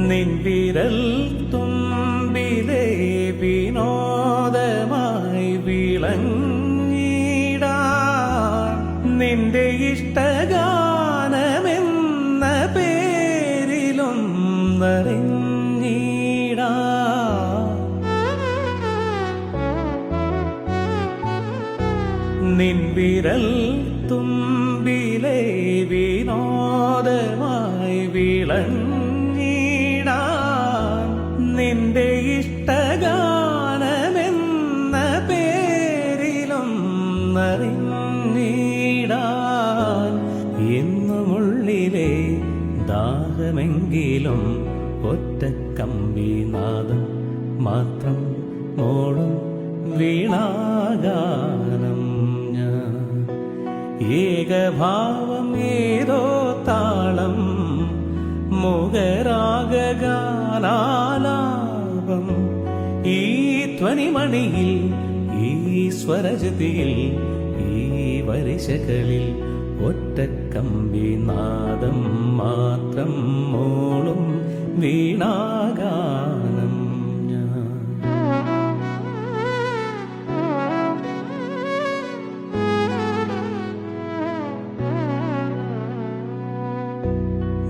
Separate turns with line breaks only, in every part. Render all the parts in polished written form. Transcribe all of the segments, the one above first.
നിൻ വിരൽ തുമ്പിലെ വിനോദമായി വിളങ്ങിടാൻ നിന്റെ ഇഷ്ടഗാനമെന്ന പേരിലും നിറഞ്ഞിടാൻ നിൻ വിരൽ തുമ്പിലെ വിനോദമായി വിളങ്ങിടാൻ നിന്റെ ഇഷ്ടഗാനമെന്ന പേരിലും നിറഞ്ഞിടാൻ എന്നുമുള്ളിലെ ദാഹമെങ്കിലും ഒറ്റക്കമ്പിനാദം മാത്രം മോളും വീണാഗാനം ഞാൻ ഏകഭാവം ഏതോ താളം മുഖരാഗാനാലാപം ഈ ധ്വനിമണിയിൽ ഈ സ്വരജതിയിൽ ഈ വരിശകളിൽ ഒറ്റക്കമ്പിനാദം മാത്രം മോളും വീണാഗാനം ഞാൻ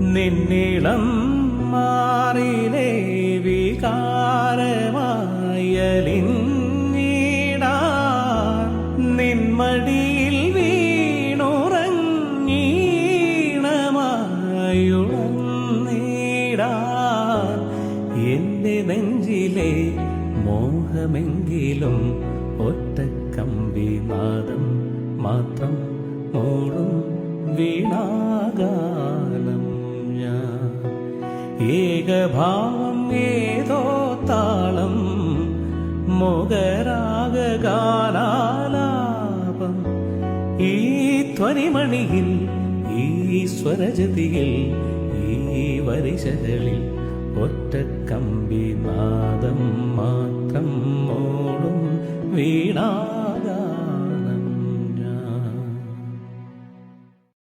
നിന്നിളം മാറിലെ വികാരമായലിഞ്ഞിടാൻ നിന്മടിയിൽ വീണുറങ്ങീണമായുണർന്നിടാൻ എന്റെ നെഞ്ചിലെ മോഹമെങ്കിലും ഒറ്റക്കമ്പിനാദം മാത്രം മോളും വീണാഗാനം ഞാൻ ഏകഭാവം ഏതോ താളം മുഖരാഗാനാലാപം ഈ ധ്വനിമണിയിൽ ഈ സ്വരജതിയിൽ ഈ വരിശകളിൽ ഒറ്റക്കമ്പിനാദം മാത്രം